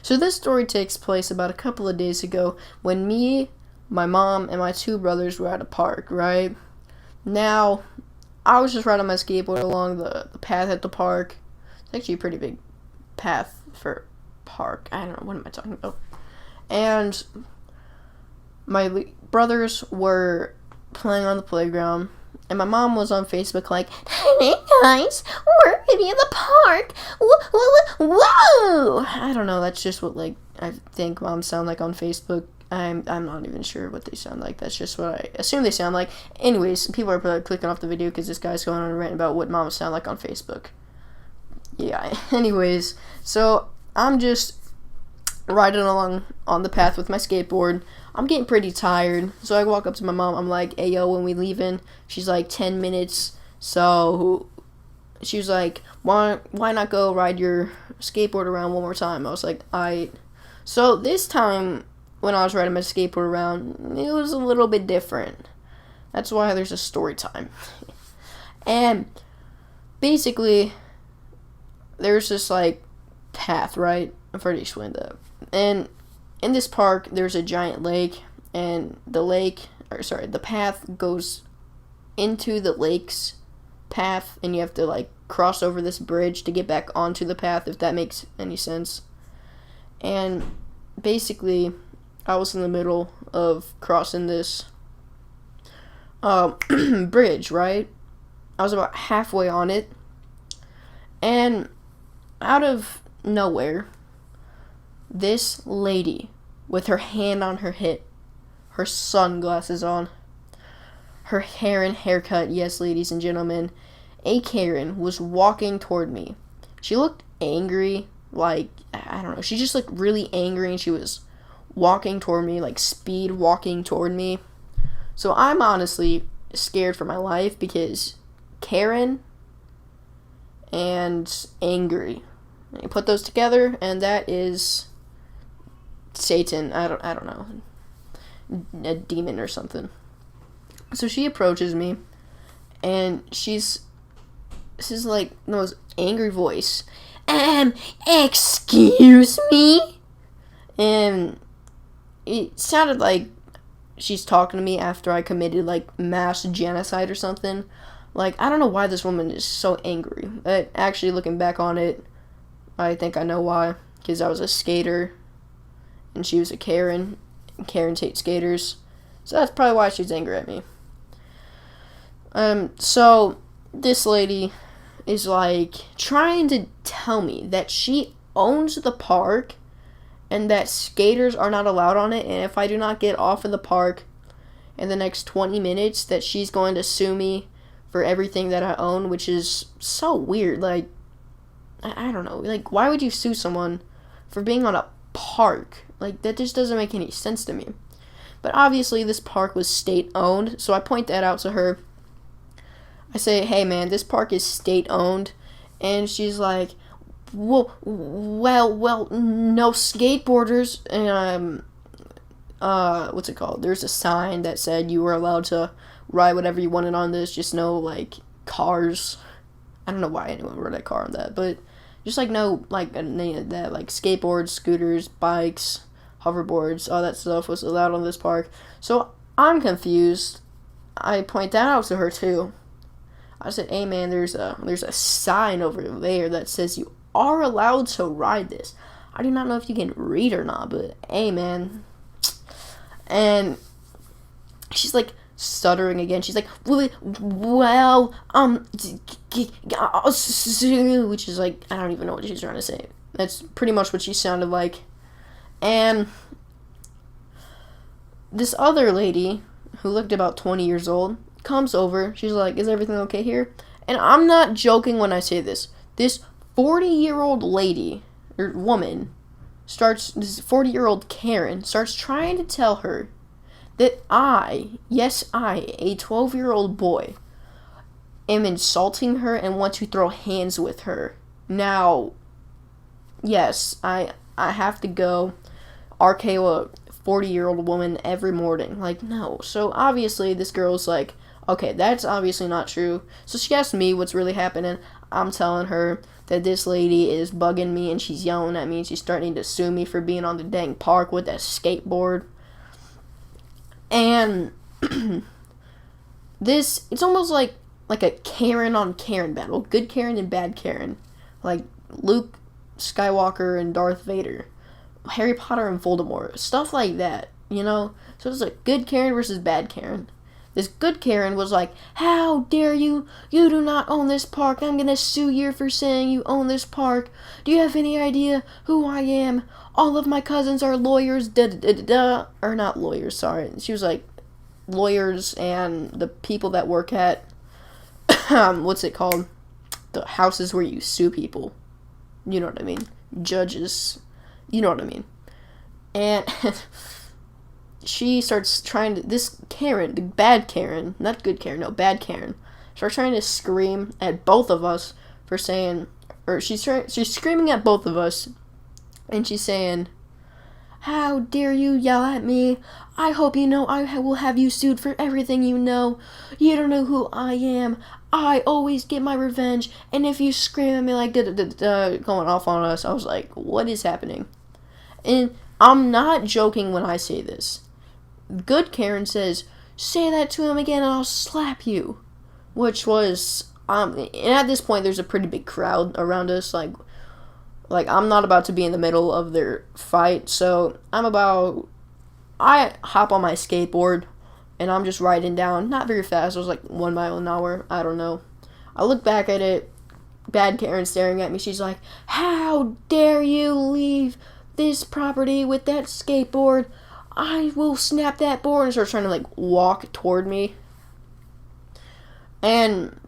So this story takes place about a couple of days ago when me, my mom, and my two brothers were at a park, right? Now, I was just riding my skateboard along the path at the park. It's actually a pretty big path for park. I don't know, what am I talking about? And my brothers were playing on the playground, and my mom was on Facebook like, "Hey guys, we're gonna be in the park. Whoa!" I don't know. That's just what I think moms sound like on Facebook. I'm not even sure what they sound like. That's just what I assume they sound like. Anyways, people are probably clicking off the video because this guy's going on a rant about what moms sound like on Facebook. Yeah. Anyways, so I'm just riding along on the path with my skateboard. I'm getting pretty tired, so I walk up to my mom. I'm like, "Hey, yo, when we leaving?" She's like, 10 minutes. So she was like, why not go ride your skateboard around one more time? I was like, alright. So this time, when I was riding my skateboard around, it was a little bit different. That's why there's a story time. And basically, there's this path, right? I've already explained that. And in this park, there's a giant lake, and the path goes into the lake's path, and you have to cross over this bridge to get back onto the path, if that makes any sense. And basically, I was in the middle of crossing this bridge, right? I was about halfway on it, and out of nowhere, this lady with her hand on her hip, her sunglasses on, her hair and haircut, yes, ladies and gentlemen, a Karen was walking toward me. She looked angry, I don't know, she just looked really angry, and she was walking toward me, speed walking toward me. So I'm honestly scared for my life, because Karen and angry, you put those together, and that is Satan. I don't know, a demon or something. So she approaches me, and this is the most angry voice. Excuse me? And it sounded like she's talking to me after I committed mass genocide or something. I don't know why this woman is so angry. But actually, looking back on it, I think I know why. Because I was a skater, and she was a Karen. And Karens hate skaters. So that's probably why she's angry at me. So this lady is trying to tell me that she owns the park and that skaters are not allowed on it, and if I do not get off of the park in the next 20 minutes, that she's going to sue me for everything that I own, which is so weird. I don't know. Why would you sue someone for being on a park? That just doesn't make any sense to me. But obviously, this park was state-owned, so I point that out to her. I say, "Hey, man, this park is state-owned." And she's like, well, no skateboarders. And, what's it called? There's a sign that said you were allowed to ride whatever you wanted on this, just no, cars. I don't know why anyone rode a car on that, but just, no, any of that, skateboards, scooters, bikes, hoverboards, all that stuff was allowed on this park. So I'm confused. I point that out to her too. I said, "Hey man, there's a sign over there that says you are allowed to ride this. I do not know if you can read or not, but hey man." And she's stuttering again. She's like, which is I don't even know what she's trying to say. That's pretty much what she sounded like. And this other lady, who looked about 20 years old, comes over. She's like, "Is everything okay here?" And I'm not joking when I say this. This 40-year-old lady, or woman, this 40-year-old Karen, starts trying to tell her that I, a 12-year-old boy, am insulting her and want to throw hands with her. Now, yes, I have to go RKO a 40-year-old woman every morning. No. So obviously this girl's okay, that's obviously not true. So she asked me what's really happening. I'm telling her that this lady is bugging me and she's yelling at me and she's starting to sue me for being on the dang park with that skateboard. And it's almost like a Karen on Karen battle. Good Karen and bad Karen. Like Luke Skywalker and Darth Vader. Harry Potter and Voldemort. Stuff like that, you know? So it's like good Karen versus bad Karen. This good Karen was like, how dare you? You do not own this park. I'm gonna sue you for saying you own this park. Do you have any idea who I am? All of my cousins are lawyers. Or not lawyers, sorry. She was like, lawyers and the people that work at, what's it called? The houses where you sue people. You know what I mean? Judges. You know what I mean? And she starts trying to, this Karen, the bad Karen, not good Karen, no, bad Karen, starts trying to scream at both of us for saying, or she's screaming at both of us, and she's saying, how dare you yell at me? I hope you know I will have you sued for everything you know. You don't know who I am. I always get my revenge, and if you scream at me like going off on us, I was like, what is happening? And I'm not joking when I say this. Good Karen says, say that to him again and I'll slap you. Which was, and at this point there's a pretty big crowd around us, like I'm not about to be in the middle of their fight, so I hop on my skateboard, and I'm just riding down, not very fast, it was like 1 mile an hour, I don't know. I look back at it, bad Karen staring at me, she's like, how dare you leave this property with that skateboard? I will snap that board, and starts trying to like walk toward me. And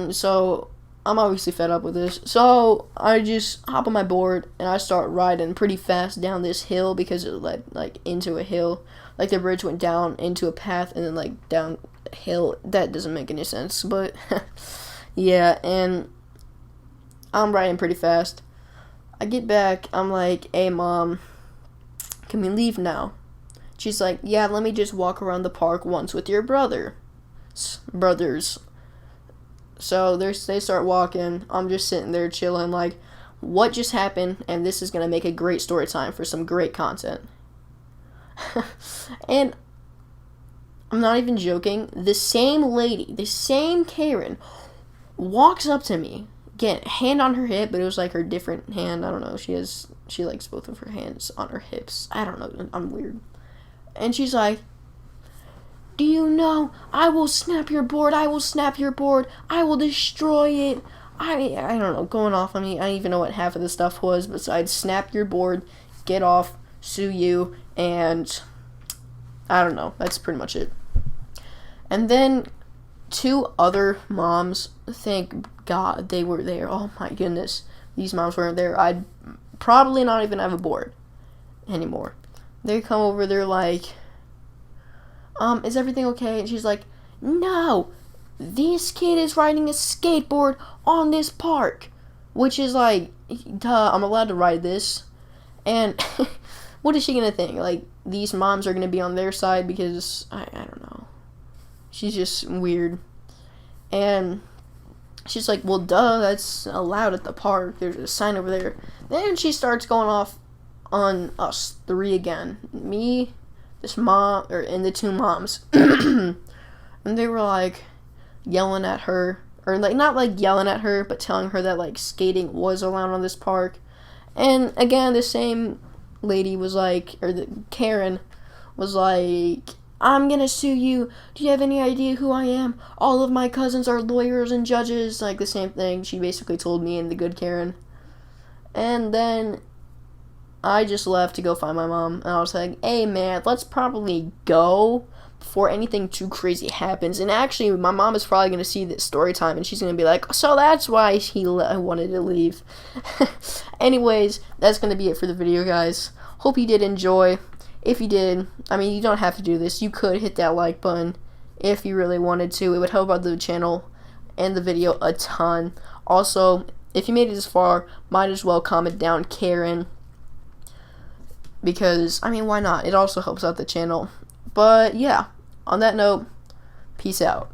so I'm obviously fed up with this. So I just hop on my board and I start riding pretty fast down this hill because it led like into a hill. Like the bridge went down into a path and then like down a hill. That doesn't make any sense, but yeah, and I'm riding pretty fast. I get back, I'm like, hey mom, can we leave now? She's like, yeah, let me just walk around the park once with your brothers. So they start walking. I'm just sitting there chilling like, what just happened? And this is going to make a great story time for some great content. And I'm not even joking. The same lady, the same Karen, walks up to me. Again, hand on her hip, but it was like her different hand. I don't know. She likes both of her hands on her hips. I don't know. I'm weird. And she's like, do you know, I will snap your board, I will snap your board, I will destroy it. I don't know, going off on me. I don't even know what half of the stuff was besides snap your board, get off, sue you, and I don't know. That's pretty much it. And then 2 other moms, thank God they were there. Oh my goodness. These moms weren't there. I'd probably not even have a board anymore. They come over, they're like, is everything okay? And she's like, no, this kid is riding a skateboard on this park. Which is like, duh, I'm allowed to ride this. And what is she gonna think? Like, these moms are gonna be on their side because, I don't know. She's just weird. And she's like, well, duh, that's allowed at the park. There's a sign over there. Then she starts going off on us 3 again. Me, this mom, and the 2 moms. And they were like yelling at her, or like not like yelling at her, but telling her that like skating was allowed on this park. And again, the same lady was like, or the Karen was like, I'm gonna sue you. Do you have any idea who I am? All of my cousins are lawyers and judges. Like the same thing she basically told me and the good Karen. And then I just left to go find my mom, and I was like, hey man, let's probably go before anything too crazy happens. And actually, my mom is probably going to see this story time, and she's going to be like, so that's why he wanted to leave. Anyways, that's going to be it for the video, guys. Hope you did enjoy. If you did, I mean, you don't have to do this. You could hit that like button if you really wanted to. It would help out the channel and the video a ton. Also, if you made it this far, might as well comment down Karen. Because, I mean, why not? It also helps out the channel. But, yeah, on that note, peace out.